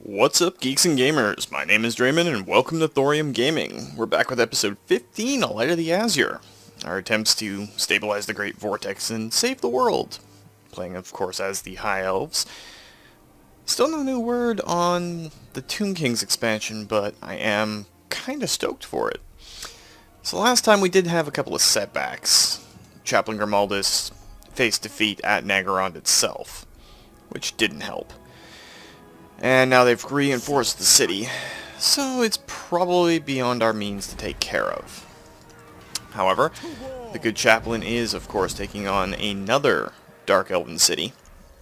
What's up, geeks and gamers? My name is Draymond, and welcome to Thorium Gaming. We're back with episode 15, A Light of the Asur. Our attempts to stabilize the Great Vortex and save the world. Playing, of course, as the High Elves. Still no new word on the Tomb Kings expansion, but I am kinda stoked for it. So last time we did have a couple of setbacks. Chaplain Grimaldus faced defeat at Nagaroth itself, which didn't help. And now they've reinforced the city, so it's probably beyond our means to take care of. However, the good chaplain is, of course, taking on another Dark Elven city,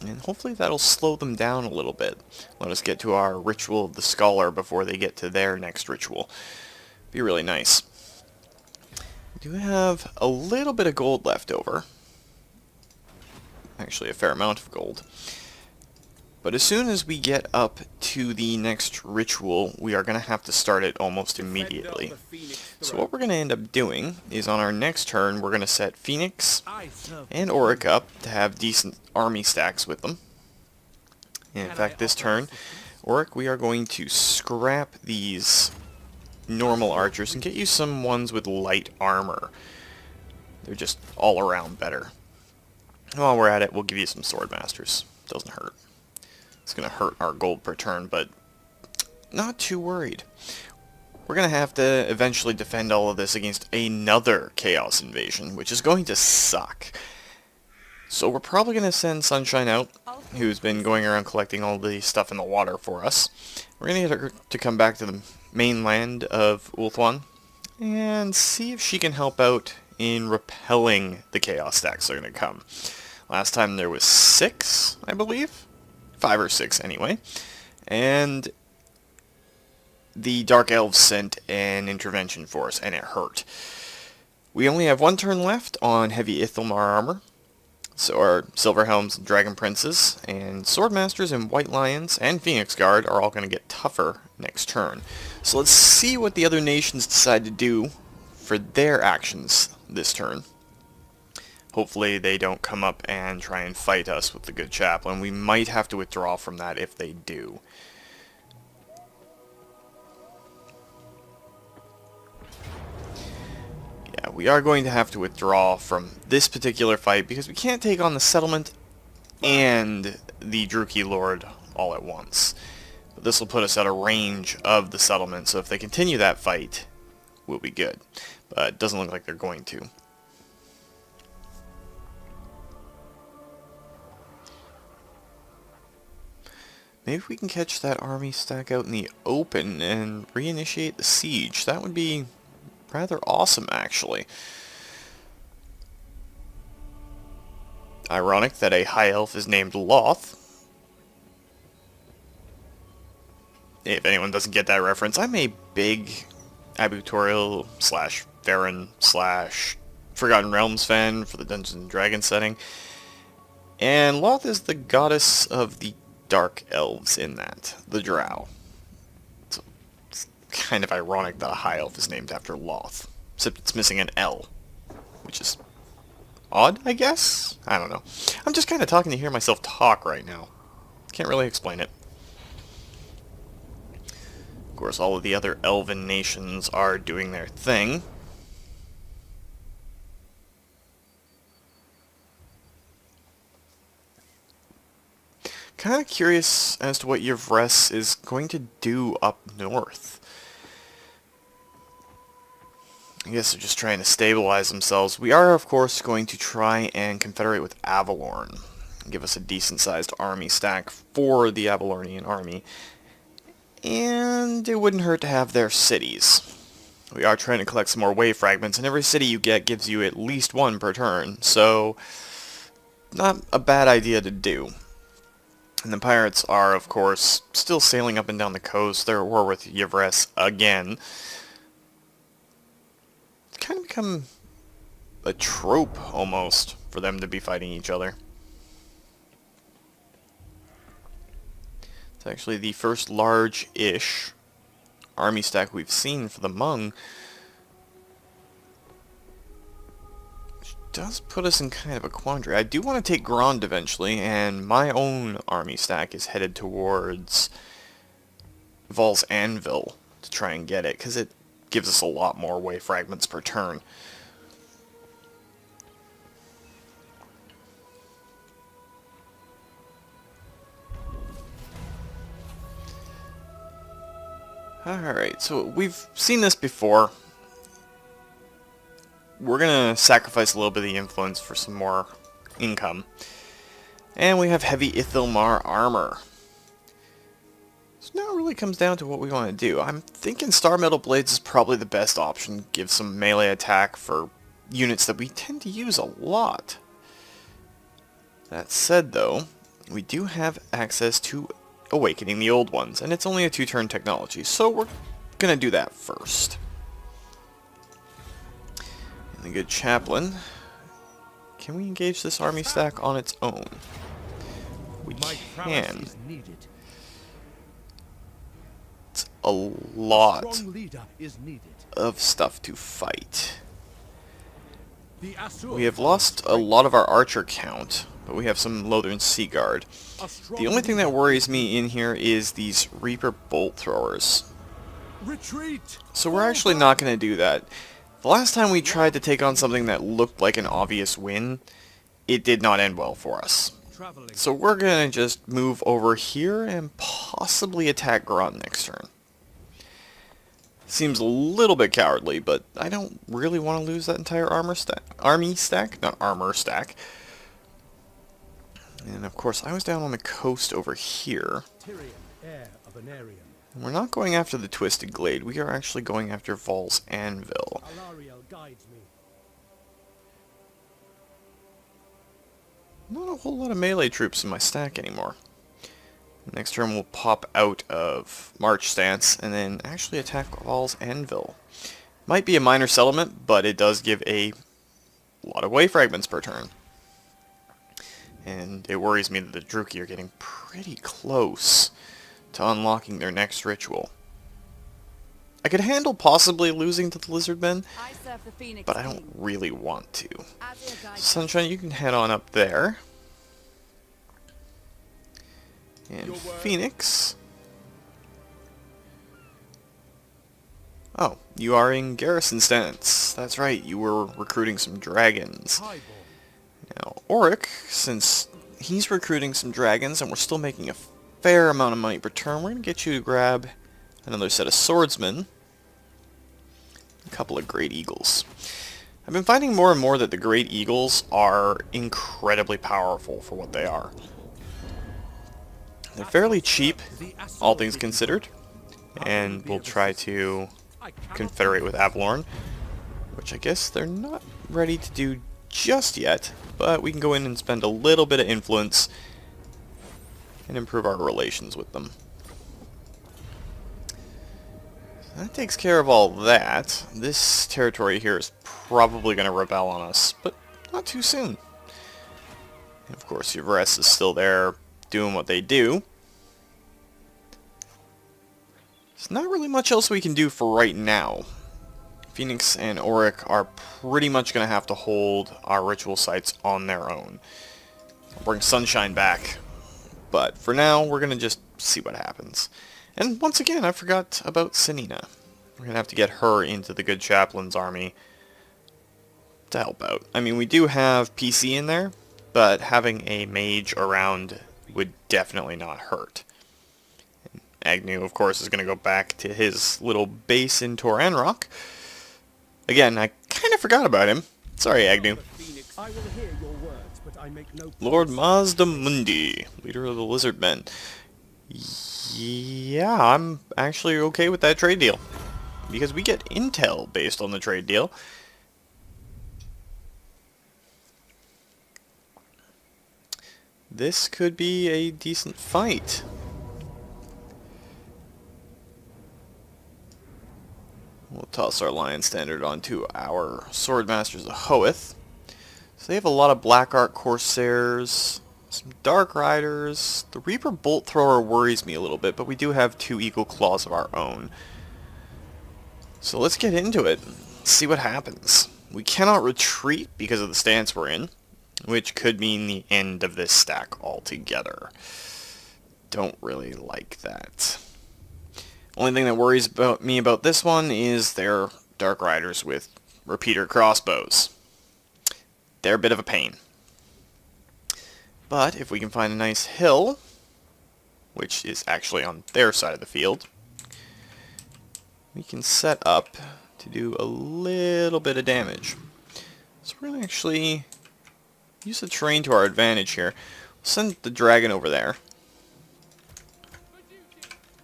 and hopefully that'll slow them down a little bit. Let us get to our Ritual of the Scholar before they get to their next ritual. Be really nice. We do have a little bit of gold left over. Actually, a fair amount of gold. But as soon as we get up to the next ritual, we are going to have to start it almost immediately. So what we're going to end up doing is on our next turn, we're going to set Phoenix and Auric up to have decent army stacks with them. And in fact, this turn, Auric, we are going to scrap these normal archers and get you some ones with light armor. They're just all around better. And while we're at it, we'll give you some sword masters. Doesn't hurt. It's going to hurt our gold per turn, but not too worried. We're going to have to eventually defend all of this against another Chaos invasion, which is going to suck. So we're probably going to send Sunshine out, who's been going around collecting all the stuff in the water for us. We're going to get her to come back to the mainland of Ulthuan and see if she can help out in repelling the Chaos stacks that are going to come. Last time there was 6, I believe. 5 or 6 anyway, and the Dark Elves sent an intervention for us, and it hurt. We only have 1 turn left on Heavy Ithilmar armor, so our Silver Helms and Dragon Princes, and Swordmasters and White Lions and Phoenix Guard are all going to get tougher next turn. So let's see what the other nations decide to do for their actions this turn. Hopefully they don't come up and try and fight us with the good chaplain. We might have to withdraw from that if they do. Yeah, we are going to have to withdraw from this particular fight because we can't take on the settlement and the Druchii Lord all at once. But this will put us at a range of the settlement, so if they continue that fight, we'll be good. But it doesn't look like they're going to. Maybe we can catch that army stack out in the open and reinitiate the siege. That would be rather awesome, actually. Ironic that a high elf is named Loth. If anyone doesn't get that reference, I'm a big Abutorial / Farron / Forgotten Realms fan for the Dungeons & Dragons setting. And Loth is the goddess of the Dark Elves in that, the Drow. So it's kind of ironic that a High Elf is named after Loth, except it's missing an L, which is odd, I guess? I don't know. I'm just kind of talking to hear myself talk right now. Can't really explain it. Of course, all of the other Elven nations are doing their thing. Kind of curious as to what Yvres is going to do up north. I guess they're just trying to stabilize themselves. We are, of course, going to try and confederate with Avalorn. Give us a decent-sized army stack for the Avalornian army. And it wouldn't hurt to have their cities. We are trying to collect some more wave fragments, and every city you get gives you at least 1 per turn. So, not a bad idea to do. And the pirates are, of course, still sailing up and down the coast. They're at war with Yvres again. It's kind of become a trope, almost, for them to be fighting each other. It's actually the first large-ish army stack we've seen for the Mung. Does put us in kind of a quandary. I do want to take Grond eventually, and my own army stack is headed towards Vol's Anvil to try and get it, because it gives us a lot more way fragments per turn. Alright, so we've seen this before. We're going to sacrifice a little bit of the influence for some more income. And we have heavy Ithilmar armor. So now it really comes down to what we want to do. I'm thinking Star Metal Blades is probably the best option. Give some melee attack for units that we tend to use a lot. That said though, we do have access to Awakening the Old Ones, and it's only a 2-turn technology, so we're going to do that first. And the good Chaplain. Can we engage this army stack on its own? We can. It's a lot of stuff to fight. We have lost a lot of our archer count, but we have some Lothern Sea Guard. The only thing that worries me in here is these Reaper Bolt Throwers. So we're actually not going to do that. The last time we tried to take on something that looked like an obvious win, it did not end well for us. So we're going to just move over here and possibly attack Grunt next turn. Seems a little bit cowardly, but I don't really want to lose that entire army stack, not armor stack. And of course, I was down on the coast over here. And we're not going after the Twisted Glade, we are actually going after Vol's Anvil. Not a whole lot of melee troops in my stack anymore. Next turn we'll pop out of March stance and then actually attack Vol's Anvil. Might be a minor settlement, but it does give a lot of way fragments per turn. And it worries me that the Druki are getting pretty close to unlocking their next ritual. I could handle possibly losing to the Lizardmen, but I don't really want to. Sunshine, you can head on up there. And Phoenix. Oh, you are in garrison stance. That's right, you were recruiting some dragons. Now, Auric, since he's recruiting some dragons and we're still making a fair amount of money per turn, we're going to get you to grab another set of swordsmen. A couple of Great Eagles. I've been finding more and more that the Great Eagles are incredibly powerful for what they are. They're fairly cheap, all things considered, and we'll try to confederate with Avalorn, which I guess they're not ready to do just yet, but we can go in and spend a little bit of influence and improve our relations with them. That takes care of all that. This territory here is probably going to rebel on us, but not too soon. And of course, Everest is still there doing what they do. There's not really much else we can do for right now. Phoenix and Auric are pretty much going to have to hold our ritual sites on their own. I'll bring Sunshine back, but for now, we're going to just see what happens. And once again, I forgot about Senina. We're going to have to get her into the Good Chaplain's army to help out. I mean, we do have PC in there, but having a mage around would definitely not hurt. And Agnew, of course, is going to go back to his little base in Toranrock. Again, I kind of forgot about him. Sorry, Agnew. Lord Mazda Mundi, leader of the Lizardmen. Yeah, I'm actually okay with that trade deal. Because we get intel based on the trade deal. This could be a decent fight. We'll toss our Lion Standard onto our Swordmasters of Hoeth. So they have a lot of Black Ark Corsairs, some Dark Riders. The Reaper Bolt Thrower worries me a little bit, but we do have 2 Eagle Claws of our own. So let's get into it, see what happens. We cannot retreat because of the stance we're in, which could mean the end of this stack altogether. Don't really like that. Only thing that worries me about this one is their Dark Riders with repeater crossbows. They're a bit of a pain. But if we can find a nice hill, which is actually on their side of the field, we can set up to do a little bit of damage. So we're going to actually use the terrain to our advantage here. We'll send the dragon over there.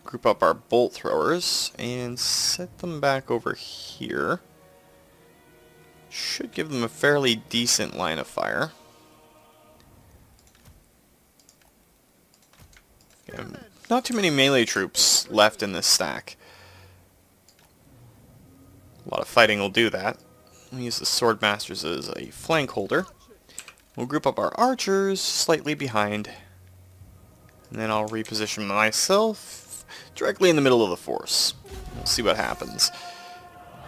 Group up our bolt throwers and set them back over here. Should give them a fairly decent line of fire. Not too many melee troops left in this stack. A lot of fighting will do that. We'll use the sword masters as a flank holder. We'll group up our archers slightly behind. And then I'll reposition myself directly in the middle of the force. We'll see what happens.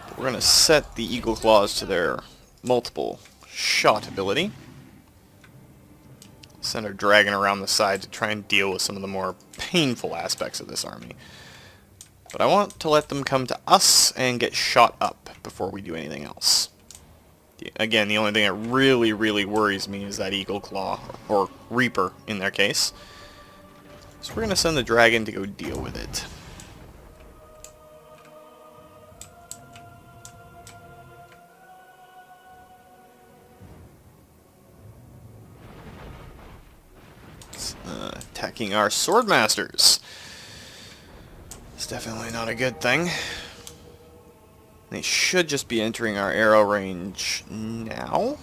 But we're going to set the Eagle Claws to their multiple shot ability. Send our dragon around the side to try and deal with some of the more painful aspects of this army. But I want to let them come to us and get shot up before we do anything else. Again, the only thing that really, really worries me is that Eagle Claw, or Reaper in their case. So we're going to send the dragon to go deal with it. Attacking our sword masters. It's definitely not a good thing. They should just be entering our arrow range now.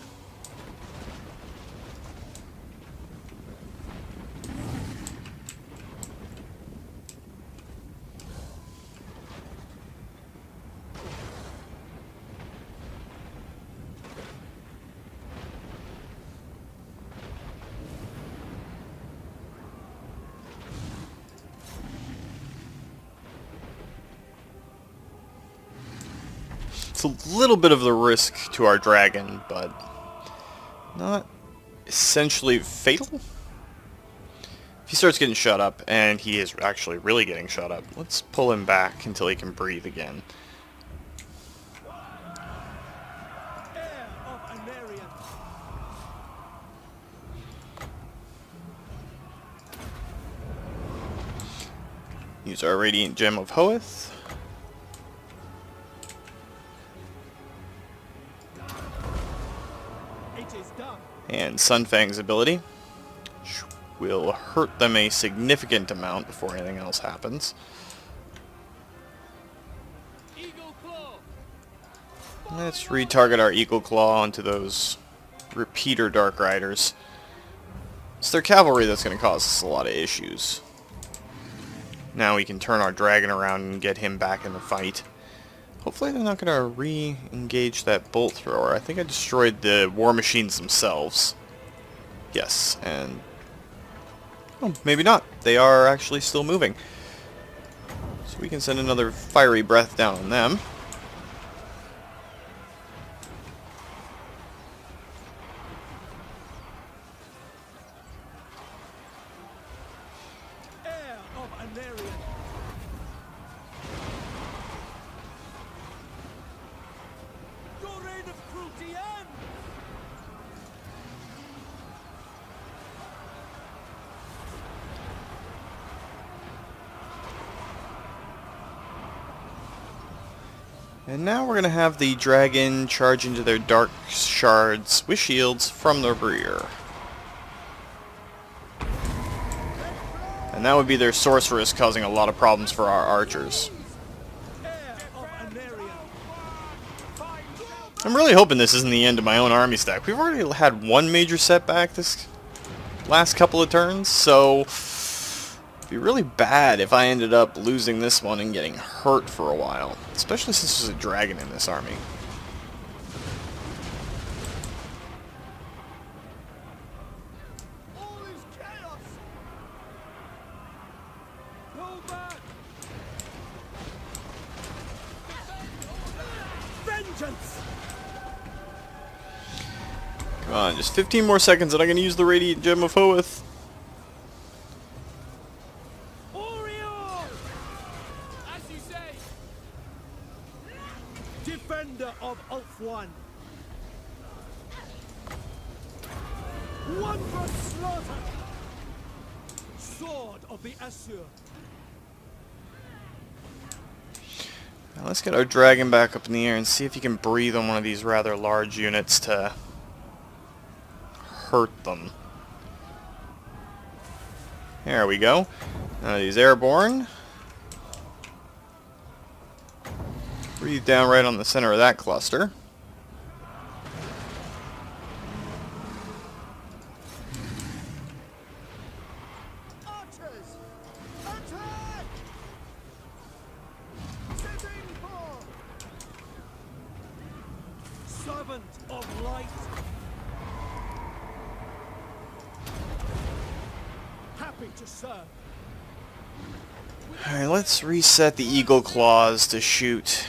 It's a little bit of the risk to our dragon, but not essentially fatal. If he starts getting shot up, and he is actually really getting shot up, let's pull him back until he can breathe again. Use our Radiant Gem of Hoeth. And Sunfang's ability, which will hurt them a significant amount before anything else happens. Let's retarget our Eagle Claw onto those repeater Dark Riders. It's their cavalry that's going to cause us a lot of issues. Now we can turn our dragon around and get him back in the fight. Hopefully they're not going to re-engage that bolt thrower. I think I destroyed the war machines themselves. Yes, and... oh, maybe not. They are actually still moving. So we can send another fiery breath down on them. And now we're going to have the dragon charge into their dark shards with shields from the rear. And that would be their sorceress causing a lot of problems for our archers. I'm really hoping this isn't the end of my own army stack. We've already had one major setback this last couple of turns, so it'd be really bad if I ended up losing this one and getting hurt for a while, especially since there's a dragon in this army. Come on, just 15 more seconds and I'm going to use the Radiant Gem of Hoeth. Defender of Ulf-1. Wondrous slaughter. Sword of the Asur. Now let's get our dragon back up in the air and see if he can breathe on one of these rather large units to hurt them. There we go. Now he's airborne. Breathe down right on the center of that cluster. Archers! Attack! Setting for! Servant of light. Happy to serve. Alright, let's reset the eagle claws to shoot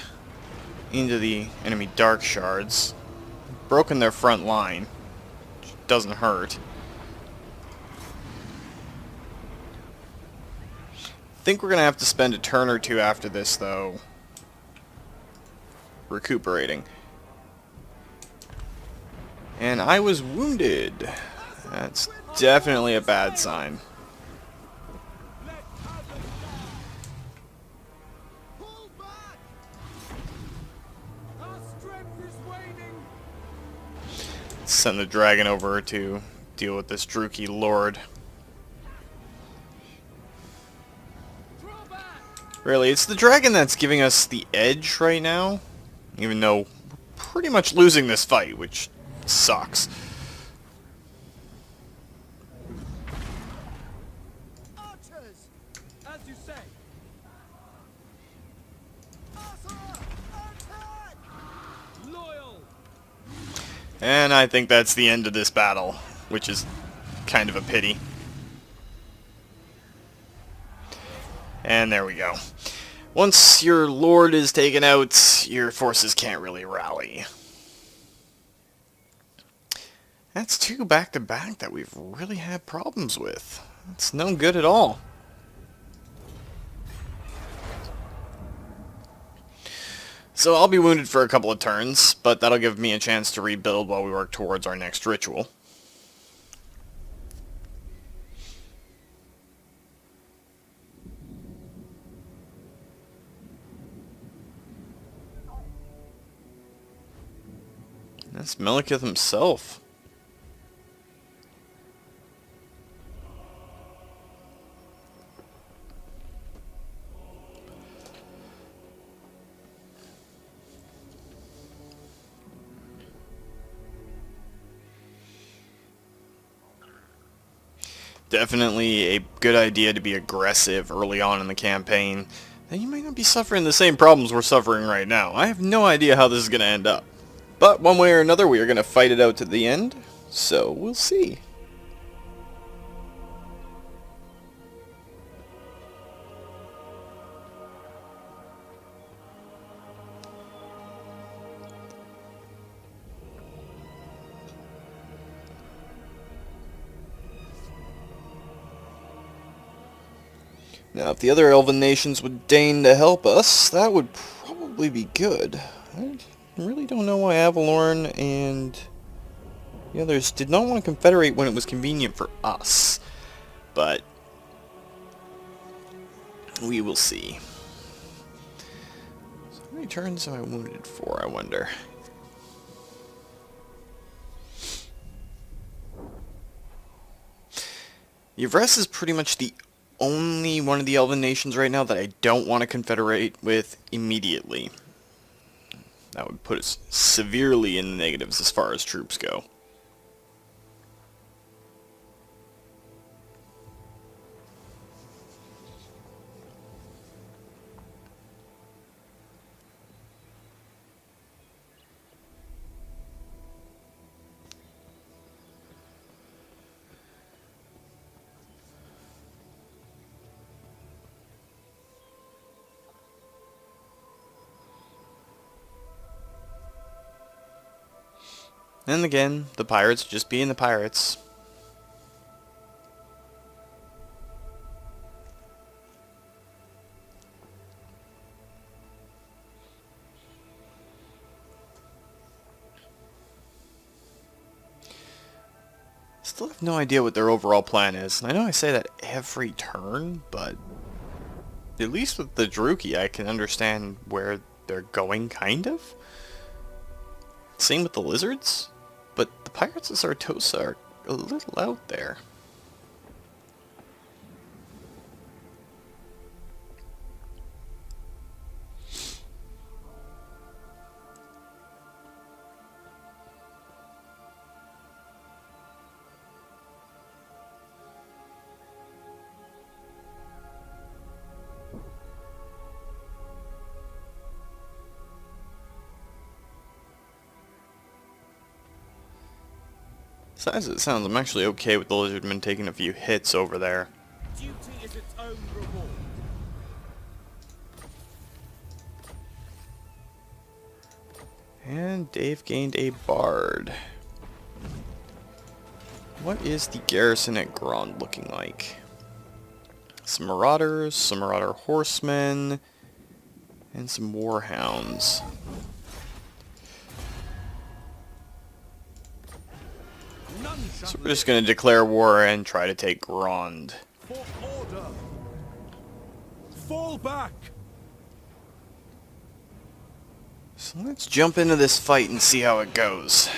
into the enemy dark shards. Broken their front line, which doesn't hurt. Think we're gonna have to spend a turn or two after this, though, recuperating. And I was wounded. That's definitely a bad sign. Pull back! Our strength is waning. Send the dragon over to deal with this Druki lord. Draw back! Really, it's the dragon that's giving us the edge right now, even though we're pretty much losing this fight, which sucks. Archers! As you say. Asur! Attack! Loyal! And I think that's the end of this battle, which is kind of a pity. And there we go. Once your lord is taken out, your forces can't really rally. That's two back-to-back that we've really had problems with. It's no good at all. So I'll be wounded for a couple of turns, but that'll give me a chance to rebuild while we work towards our next ritual. That's Melikith himself. Definitely a good idea to be aggressive early on in the campaign. Then you might not be suffering the same problems we're suffering right now. I have no idea how this is going to end up. But one way or another, we are going to fight it out to the end. So we'll see. Now, if the other elven nations would deign to help us, that would probably be good. I really don't know why Avalorn and the others did not want to confederate when it was convenient for us. But we will see. So how many turns am I wounded for, I wonder? Yvres is pretty much the only one of the elven nations right now that I don't want to confederate with immediately. That would put us severely in the negatives as far as troops go. And again, the pirates just being the pirates. Still have no idea what their overall plan is. And I know I say that every turn, but at least with the Druki, I can understand where they're going, kind of. Same with the lizards, but the Pirates of Sartosa are a little out there. As it sounds, I'm actually okay with the lizardmen taking a few hits over there. Duty is its own reward. And Dave gained a bard. What is the garrison at Grond looking like? Some marauders, some marauder horsemen, and some warhounds. So we're just going to declare war and try to take Grond. For order. Fall back. So let's jump into this fight and see how it goes.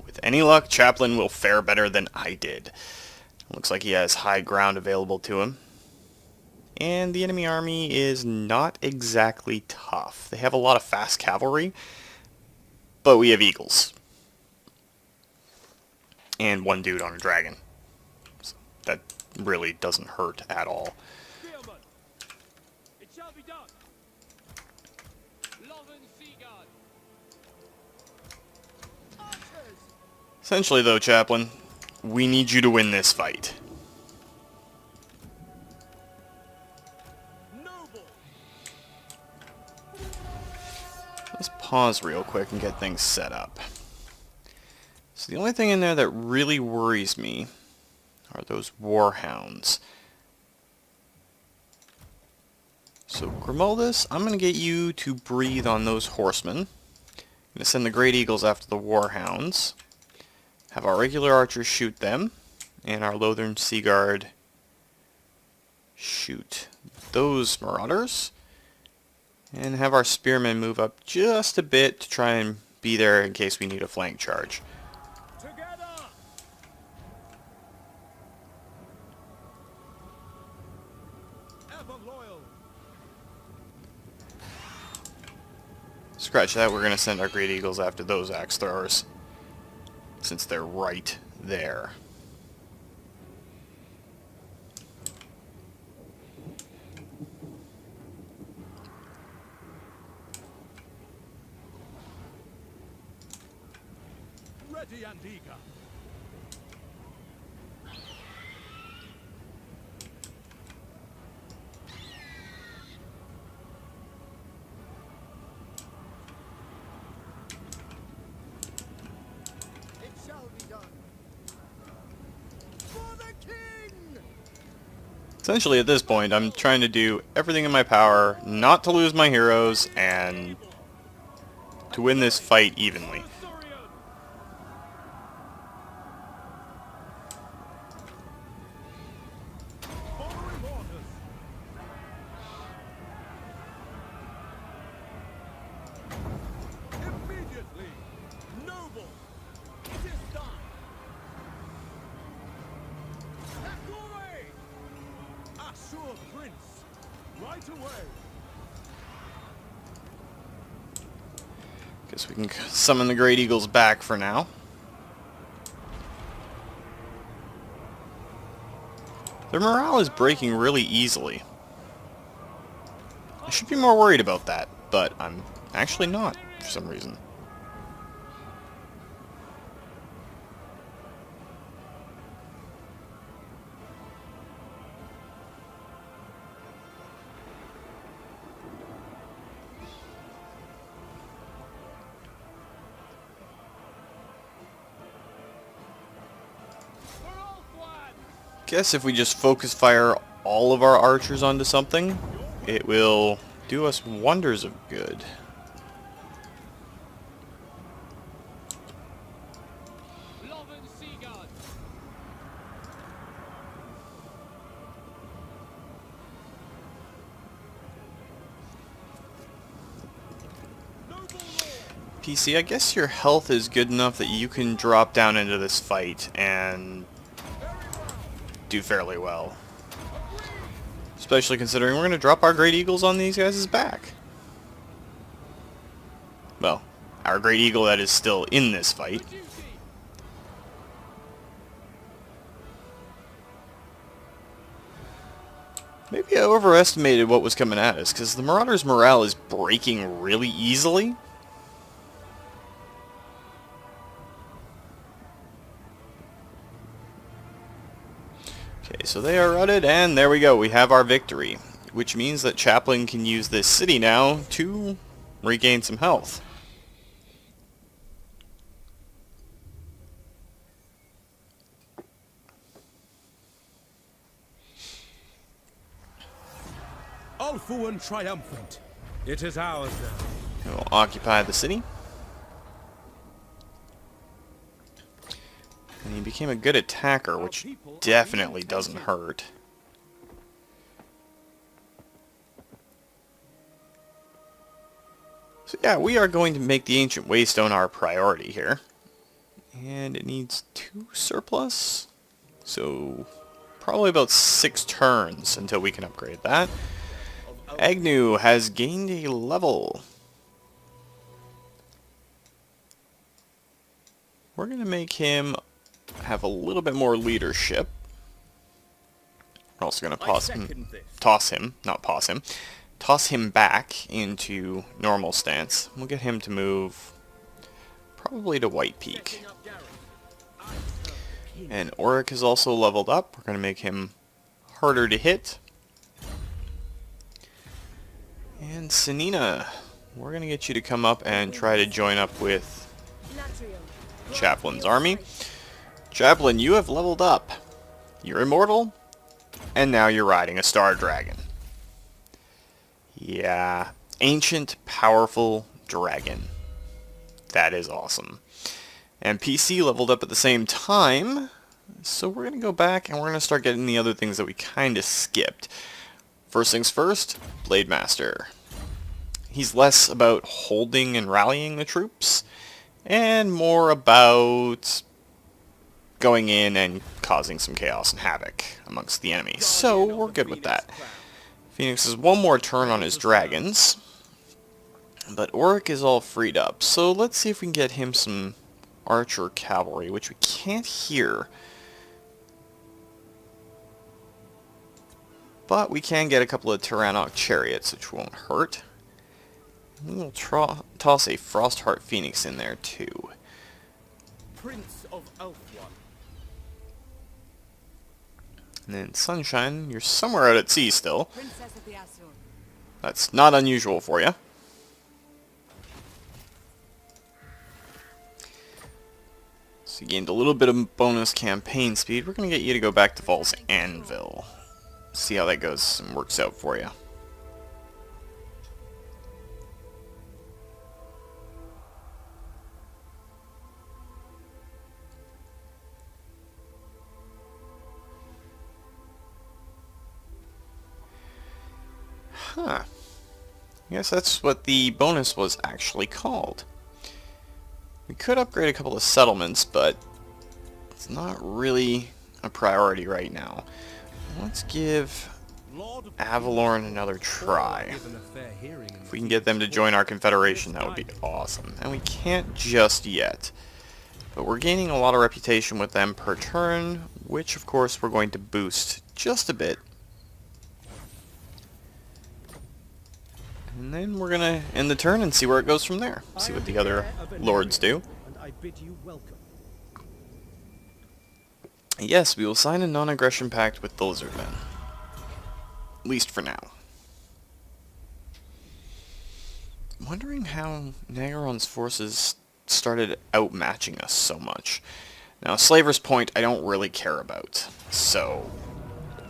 With any luck, Chaplain will fare better than I did. Looks like he has high ground available to him. And the enemy army is not exactly tough. They have a lot of fast cavalry, but we have eagles. And one dude on a dragon. So that really doesn't hurt at all. Spearman. It shall be done. Loven Seaguard. Archers. Essentially though, Chaplain, we need you to win this fight. Noble. Let's pause real quick and get things set up. So the only thing in there that really worries me are those warhounds. So Grimaldus, I'm going to get you to breathe on those horsemen. I'm going to send the Great Eagles after the warhounds. Have our regular archers shoot them. And our Lothern Seaguard shoot those marauders. And have our spearmen move up just a bit to try and be there in case we need a flank charge. Together. Ever loyal. Scratch that, we're going to send our Great Eagles after those axe throwers, since they're right there. Ready and eager. It shall be done. For the king! Essentially, at this point, I'm trying to do everything in my power not to lose my heroes and to win this fight evenly. Thorium. Following orders. Immediately. Noble. It is done. Away. Asur Prince. Right away. Guess we can summon the Great Eagles back for now. Their morale is breaking really easily. I should be more worried about that, but I'm actually not for some reason. For all flags. Guess if we just focus fire all of our archers onto something, it will do us wonders of good. Loven Seaguard. PC, I guess your health is good enough that you can drop down into this fight and do fairly well. Especially considering we're going to drop our Great Eagles on these guys' back. Well, our Great Eagle that is still in this fight. Maybe I overestimated what was coming at us, because the Marauder's morale is breaking really easily. Okay, so they are routed, and there we go, we have our victory. Which means that Chaplain can use this city now to regain some health. Ulfuan triumphant. It is ours now. We'll occupy the city. And he became a good attacker, which definitely doesn't hurt. So yeah, we are going to make the Ancient Waystone our priority here. And it needs 2 surplus. So probably about 6 turns until we can upgrade that. Agnew has gained a level. We're going to make him have a little bit more leadership. We're also going to toss him back into normal stance. We'll get him to move probably to White Peak. And Auric is also leveled up. We're going to make him harder to hit. And Senina, we're going to get you to come up and try to join up with Chaplain's army. Chaplain, you have leveled up. You're immortal, and now you're riding a Star Dragon. Yeah, ancient, powerful dragon. That is awesome. And PC leveled up at the same time, so we're going to go back and we're going to start getting the other things that we kind of skipped. First things first, Blade Master. He's less about holding and rallying the troops, and more about going in and causing some chaos and havoc amongst the enemy. So we're good with that. Phoenix has one more turn on his dragons, but Auric is all freed up. So let's see if we can get him some archer cavalry, which we can't hear. But we can get a couple of Tyrannoc chariots, which won't hurt. We'll toss a Frostheart Phoenix in there too. Prince of Ulfuan. And then Sunshine, you're somewhere out at sea still. Princess of the Asur. That's not unusual for you. So you gained a little bit of bonus campaign speed. We're going to get you to go back to Falls Anvil. See how that goes and works out for you. Huh. I guess that's what the bonus was actually called. We could upgrade a couple of settlements, but it's not really a priority right now. Let's give Avalorn another try. If we can get them to join our confederation, that would be awesome. And we can't just yet. But we're gaining a lot of reputation with them per turn, which of course we're going to boost just a bit. And then we're going to end the turn and see where it goes from there. See what the other lords do. And I bid you welcome. Yes, we will sign a non-aggression pact with the Lizardmen. At least for now. I'm wondering how Nagaron's forces started outmatching us so much. Now, Slaver's Point I don't really care about, so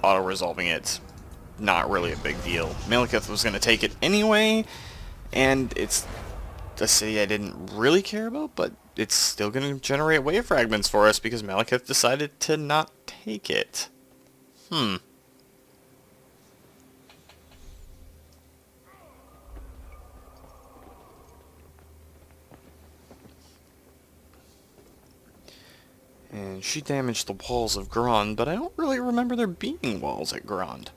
auto-resolving it, not really a big deal. Malekith was going to take it anyway, and it's a city I didn't really care about, but it's still going to generate wave fragments for us because Malekith decided to not take it. And she damaged the walls of Grond, but I don't really remember there being walls at Grond.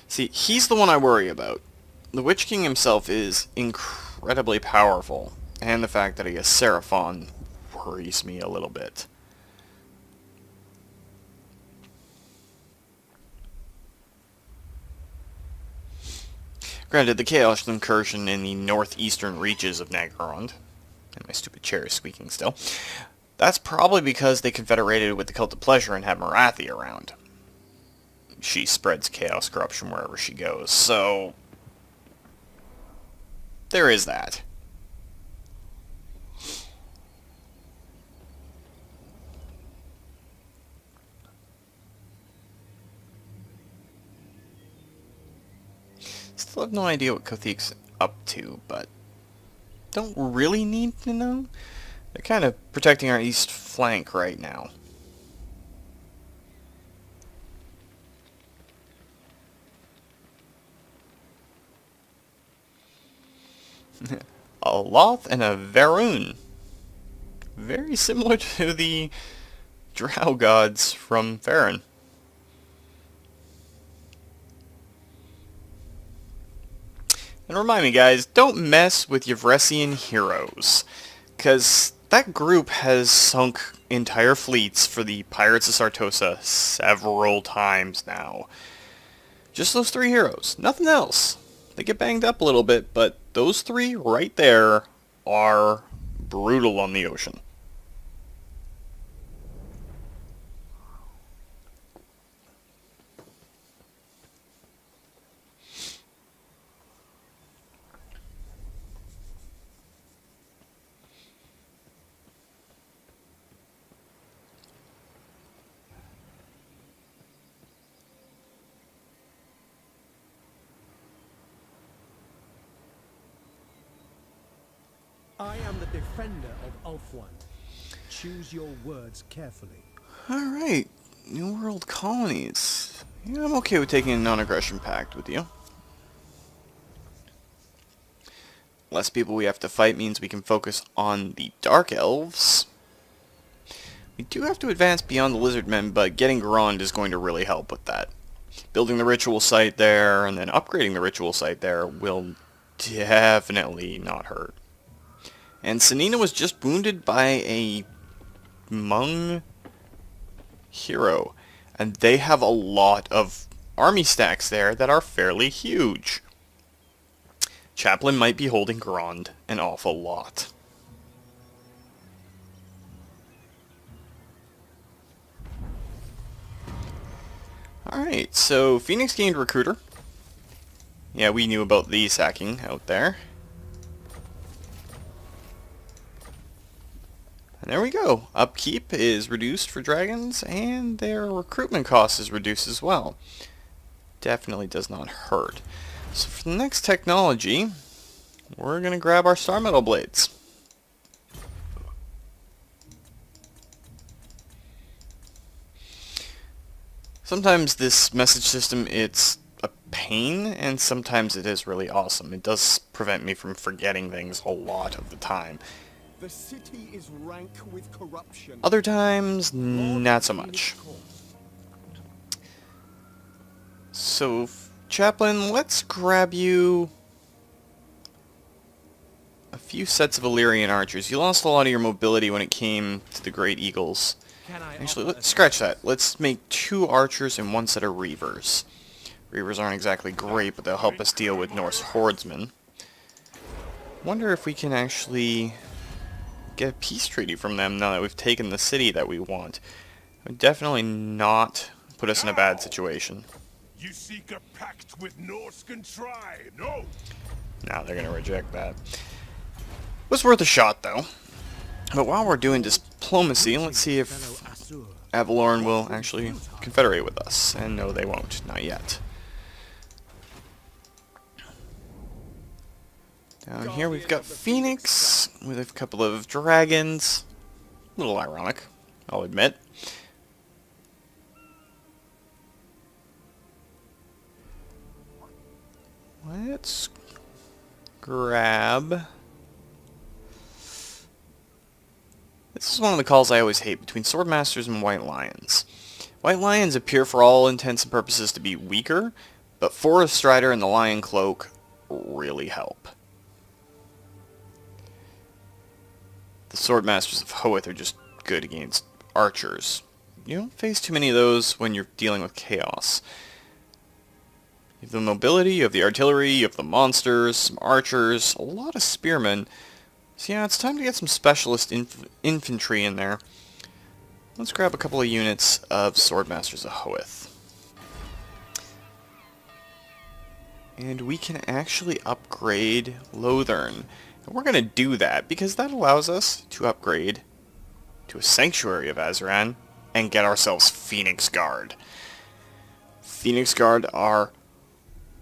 See, he's the one I worry about. The Witch King himself is incredibly powerful, and the fact that he has Seraphon worries me a little bit. Granted, the Chaos incursion in the northeastern reaches of Naggarond, and my stupid chair is squeaking still, that's probably because they confederated with the Cult of Pleasure and had Marathi around. She spreads chaos corruption wherever she goes, so there is that. Still have no idea what Kothik's up to, but don't really need to know. They're kind of protecting our east flank right now. A Loth and a Varun. Very similar to the Drow gods from Farron. And remind me, guys, don't mess with Yavresian heroes, because that group has sunk entire fleets for the Pirates of Sartosa several times now. Just those 3 heroes, nothing else. They get banged up a little bit, but those 3 right there are brutal on the ocean. I am the defender of Ulthuan. Choose your words carefully. Alright, New World colonies. Yeah, I'm okay with taking a non-aggression pact with you. Less people we have to fight means we can focus on the Dark Elves. We do have to advance beyond the Lizard Men, but getting Grond is going to really help with that. Building the ritual site there, and then upgrading the ritual site there will definitely not hurt. And Sanina was just wounded by a Mung hero, and they have a lot of army stacks there that are fairly huge. Chaplain might be holding Grond an awful lot. Alright, so Phoenix gained Recruiter. Yeah, we knew about the sacking out there. And there we go. Upkeep is reduced for dragons, and their recruitment cost is reduced as well. Definitely does not hurt. So for the next technology, we're going to grab our Star Metal Blades. Sometimes this message system, it's a pain, and sometimes it is really awesome. It does prevent me from forgetting things a lot of the time. The city is rank with corruption. Other times, not so much. So, Chaplain, let's grab you a few sets of Illyrian archers. You lost a lot of your mobility when it came to the Great Eagles. Actually, let's scratch that. Let's make 2 archers and 1 set of Reavers. Reavers aren't exactly great, but they'll help us deal with Norse hordemen. Wonder if we can actually get a peace treaty from them now that we've taken the city that we want. It would definitely not put us in a bad situation. You seek a pact with Norscan tribe? No. Now they're going to reject that. It was worth a shot, though. But while we're doing diplomacy, let's see if Avalorn will actually confederate with us. And no, they won't. Not yet. Down here we've got Phoenix with a couple of dragons. A little ironic, I'll admit. Let's grab This is one of the calls I always hate between Swordmasters and White Lions. White Lions appear for all intents and purposes to be weaker, but Forest Strider and the Lion Cloak really help. The Swordmasters of Hoeth are just good against archers. You don't face too many of those when you're dealing with chaos. You have the mobility, you have the artillery, you have the monsters, some archers, a lot of spearmen. So yeah, it's time to get some specialist infantry in there. Let's grab a couple of units of Swordmasters of Hoeth. And we can actually upgrade Lothern. And we're going to do that because that allows us to upgrade to a Sanctuary of Azuran and get ourselves Phoenix Guard. Phoenix Guard are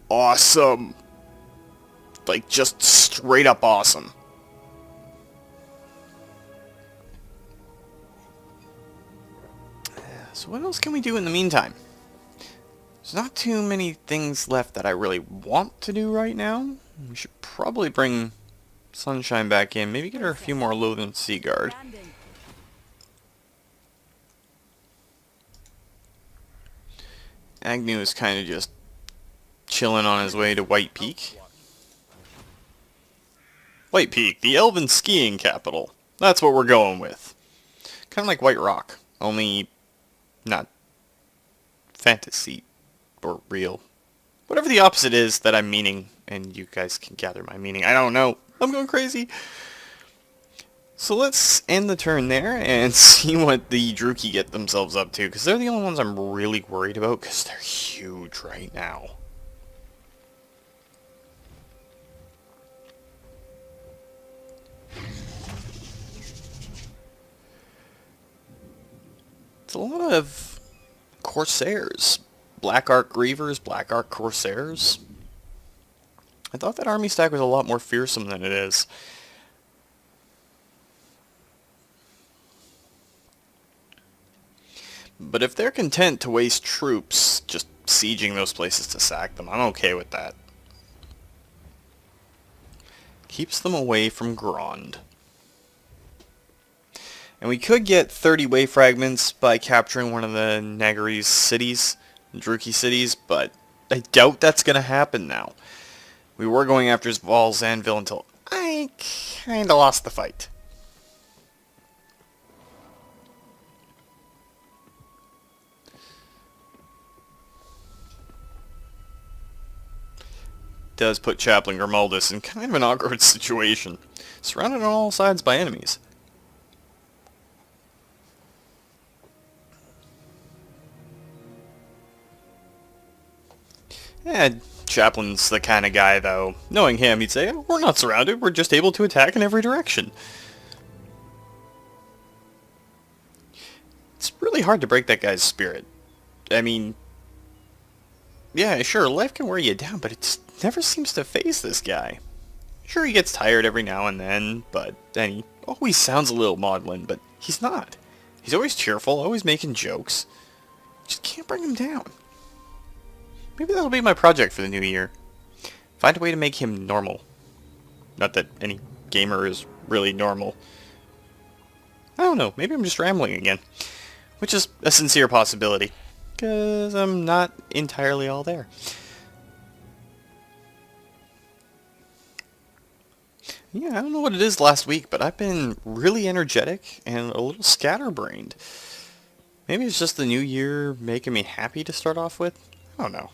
awesome. Like, just straight up awesome. So what else can we do in the meantime? There's not too many things left that I really want to do right now. We should probably bring Sunshine back in. Maybe get her a few more Lothern Sea Guard. Agnew is kind of just chilling on his way to White Peak. White Peak, the elven skiing capital. That's what we're going with. Kind of like White Rock, only not fantasy or real. Whatever the opposite is that I'm meaning, and you guys can gather my meaning. I don't know. I'm going crazy. So let's end the turn there and see what the Druki get themselves up to, because they're the only ones I'm really worried about, because they're huge right now. It's a lot of Corsairs. Black Ark Grievers, Black Ark Corsairs. I thought that army stack was a lot more fearsome than it is. But if they're content to waste troops just sieging those places to sack them, I'm okay with that. Keeps them away from Grond. And we could get 30 way fragments by capturing one of the Nagari's cities, Druki cities, but I doubt that's going to happen now. We were going after Zval's Anvil until I kinda lost the fight. Does put Chaplain Grimaldus in kind of an awkward situation, surrounded on all sides by enemies. Chaplain's the kind of guy, though. Knowing him, he'd say, "Oh, we're not surrounded, we're just able to attack in every direction." It's really hard to break that guy's spirit. I mean, yeah, sure, life can wear you down, but it never seems to faze this guy. Sure, he gets tired every now and then, but then he always sounds a little maudlin, but he's not. He's always cheerful, always making jokes. Just can't bring him down. Maybe that'll be my project for the new year. Find a way to make him normal. Not that any gamer is really normal. I don't know, maybe I'm just rambling again. Which is a sincere possibility. Because I'm not entirely all there. Yeah, I don't know what it is last week, but I've been really energetic and a little scatterbrained. Maybe it's just the new year making me happy to start off with. I don't know.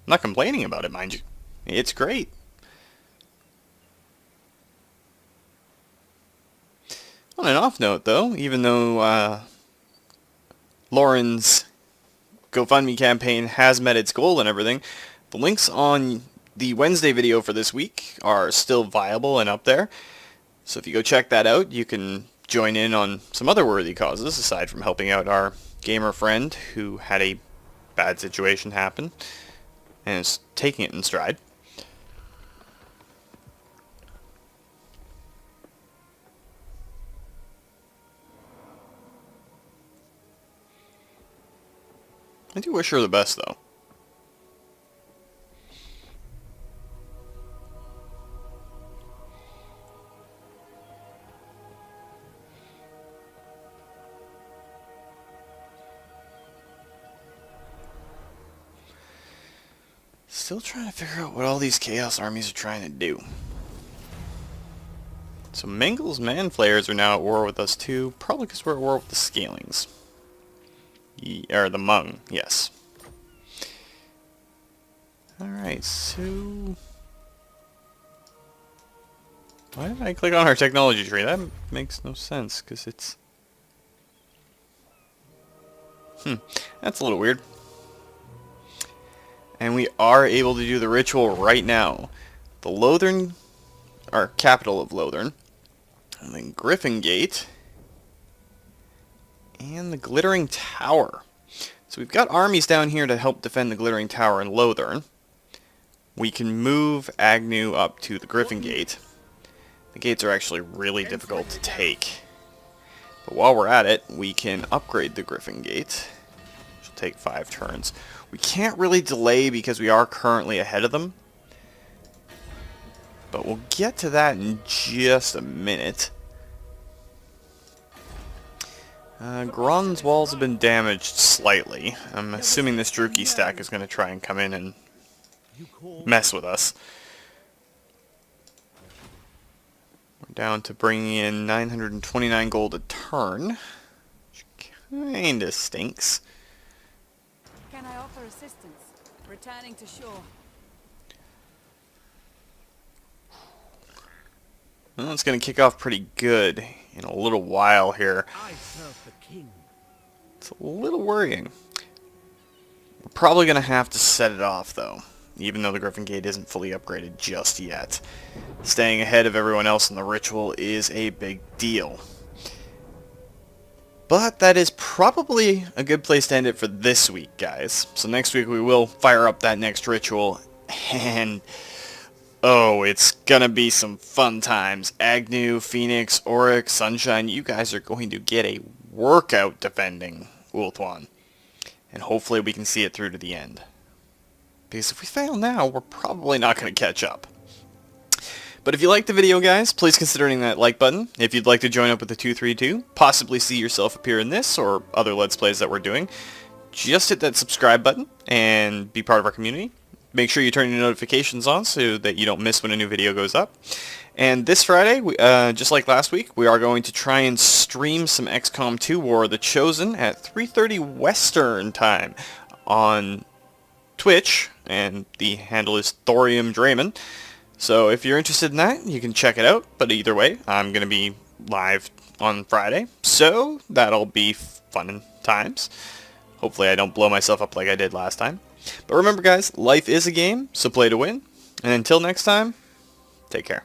I'm not complaining about it, mind you. It's great. On an off note, though, even though Lauren's GoFundMe campaign has met its goal and everything, the links on the Wednesday video for this week are still viable and up there. So if you go check that out, you can join in on some other worthy causes, aside from helping out our gamer friend who had a bad situation happen and is taking it in stride. I do wish her the best, though. Still trying to figure out what all these Chaos armies are trying to do. So Mengel's Man-Flayers are now at war with us too, probably because we're at war with the Scalings. Or the Mung, yes. Alright, so... why did I click on our technology tree? That makes no sense, because it's... that's a little weird. And we are able to do the ritual right now. The Lothern, our capital of Lothern, and then Griffin Gate, and the Glittering Tower. So we've got armies down here to help defend the Glittering Tower in Lothern. We can move Agnew up to the Griffin Gate. The gates are actually really difficult to take. But while we're at it, we can upgrade the Griffin Gate, which will take 5 turns. We can't really delay because we are currently ahead of them. But we'll get to that in just a minute. Gron's walls have been damaged slightly. I'm assuming this Druki stack is going to try and come in and mess with us. We're down to bringing in 929 gold a turn, which kinda stinks. Can I offer assistance? Returning to shore. Well, it's going to kick off pretty good in a little while here. I serve the king. It's a little worrying. We're probably going to have to set it off, though, even though the Griffin Gate isn't fully upgraded just yet. Staying ahead of everyone else in the ritual is a big deal. But that is probably a good place to end it for this week, guys. So next week we will fire up that next ritual, and... oh, it's gonna be some fun times. Agnew, Phoenix, Auric, Sunshine, you guys are going to get a workout defending Ulthuan. And hopefully we can see it through to the end. Because if we fail now, we're probably not going to catch up. But if you liked the video, guys, please consider hitting that like button. If you'd like to join up with the 232, possibly see yourself appear in this or other Let's Plays that we're doing, just hit that subscribe button and be part of our community. Make sure you turn your notifications on so that you don't miss when a new video goes up. And this Friday, just like last week, we are going to try and stream some XCOM 2 War The Chosen at 3:30 Western time on Twitch, and the handle is Thorium Draymond. So if you're interested in that, you can check it out. But either way, I'm going to be live on Friday, so that'll be fun times. Hopefully I don't blow myself up like I did last time. But remember, guys, life is a game, so play to win. And until next time, take care.